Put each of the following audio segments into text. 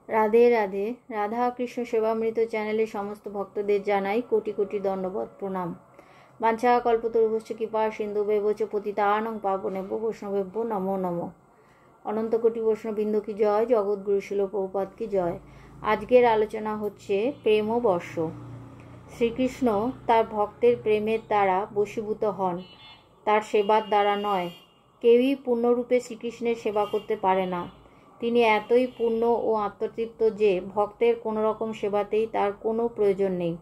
রাধে রাধে। রাধা কৃষ্ণ সেবামৃত চ্যানেলে সমস্ত ভক্তদের জানাই কোটি কোটি দণ্ডবত প্রণাম। বাঞ্ছা কল্পতরুভ্যশ্চ কৃপা সিন্ধুভ্যেব চ পতিতানাং পাবনেভ্যো বৈষ্ণবেভ্যো নমো নমঃ। অনন্ত কোটি বৈষ্ণববৃন্দ কি জয়, জগৎগুরু শিল প্রভুপাদ কি জয়। আজকের আলোচনা হচ্ছে প্রেম ও বর্ষ। শ্রীকৃষ্ণ তার ভক্তের প্রেমের দ্বারা বশীভূত হন, তার সেবার দ্বারা নয়। কেউই পূর্ণরূপে শ্রীকৃষ্ণের সেবা করতে পারে না। তিনি এতই পূর্ণ ও আত্মতৃপ্ত যে ভক্তের কোনো রকম সেবাতেই তার কোনো প্রয়োজন নেই।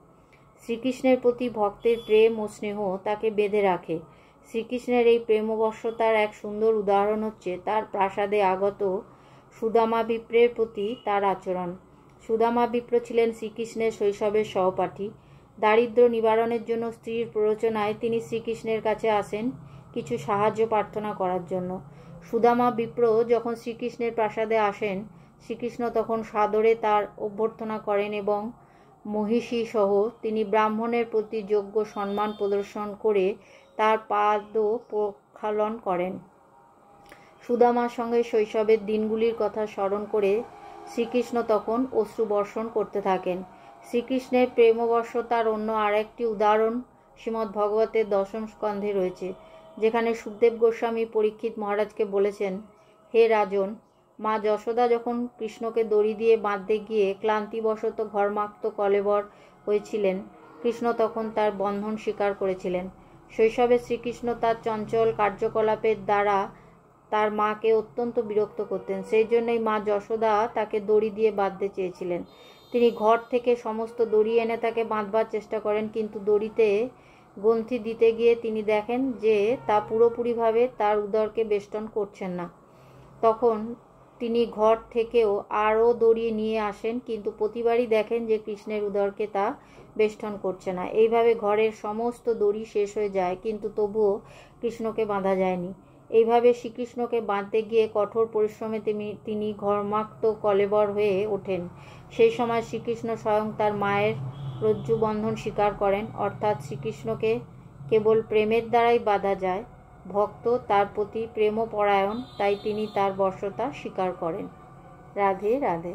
শ্রীকৃষ্ণের প্রতি ভক্তের প্রেম ও স্নেহ তাকে বেঁধে রাখে। শ্রীকৃষ্ণের এই প্রেমবশতার এক সুন্দর উদাহরণ হচ্ছে তার প্রাসাদে আগত সুদামা বিপ্রের প্রতি তার আচরণ। সুদামা বিপ্র ছিলেন শ্রীকৃষ্ণের শৈশবের সহপাঠী। দারিদ্র্য নিবারণের জন্য স্ত্রীর প্ররোচনায় তিনি শ্রীকৃষ্ণের কাছে আসেন কিছু সাহায্য প্রার্থনা করার জন্য। সুদামা বিপ্র যখন শ্রীকৃষ্ণের প্রাসাদে আসেন, শ্রীকৃষ্ণ তখন সাদরে তার অভ্যর্থনা করেন এবং মহিষী সহ তিনি ব্রাহ্মণের প্রতি যোগ্য সম্মান প্রদর্শন করে তার পাদ প্রক্ষালন করেন। সুদামার সঙ্গে শৈশবের দিনগুলির কথা স্মরণ করে শ্রীকৃষ্ণ তখন অশ্রু বর্ষণ করতে থাকেন। শ্রীকৃষ্ণের প্রেমবর্ষতার অন্য আরেকটি উদাহরণ শ্রীমদ্ ভাগবতের দশম স্কন্ধে রয়েছে, যেখানে সুখদেব গোস্বামী পরীক্ষিত মহারাজকে বলেছেন, হে রাজন, মা যশোদা যখন কৃষ্ণকে দড়ি দিয়ে বাঁধতে গিয়ে ক্লান্তিবশত ঘর্মাক্ত কলেবর হয়েছিলেন, কৃষ্ণ তখন তার বন্ধন স্বীকার করেছিলেন। শৈশবে শ্রীকৃষ্ণ তার চঞ্চল কার্যকলাপের দ্বারা তার মাকে অত্যন্ত বিরক্ত করতেন। সেই জন্যই মা যশোদা তাকে দড়ি দিয়ে বাঁধতে চেয়েছিলেন। তিনি ঘর থেকে সমস্ত দড়ি এনে তাকে বাঁধবার চেষ্টা করেন, কিন্তু দড়িতে গ্রন্থি দিতে গিয়ে তিনি দেখেন যে তা পুরোপুরিভাবে তার উদরকে বেষ্টন করছেন না। তখন তিনি ঘর থেকেও আরও দড়ি নিয়ে আসেন, কিন্তু প্রতিবারই দেখেন যে কৃষ্ণের উদরকে তা বেষ্টন করছে না। এইভাবে ঘরের সমস্ত দড়ি শেষ হয়ে যায়, কিন্তু তবুও কৃষ্ণকে বাঁধা যায়নি। এইভাবে শ্রীকৃষ্ণকে বাঁধতে গিয়ে কঠোর পরিশ্রমে তিনি ঘর্মাক্ত কলেবর হয়ে ওঠেন। সেই সময় শ্রীকৃষ্ণ স্বয়ং তার মায়ের রজ্জুবন্ধন স্বীকার করেন, অর্থাৎ শ্রীকৃষ্ণকে কেবল প্রেমের দ্বারাই বাঁধা যায়। ভক্ত তার প্রতি প্রেমপরায়ণ, তাই তিনি তার বশ্যতা স্বীকার করেন। রাধে রাধে।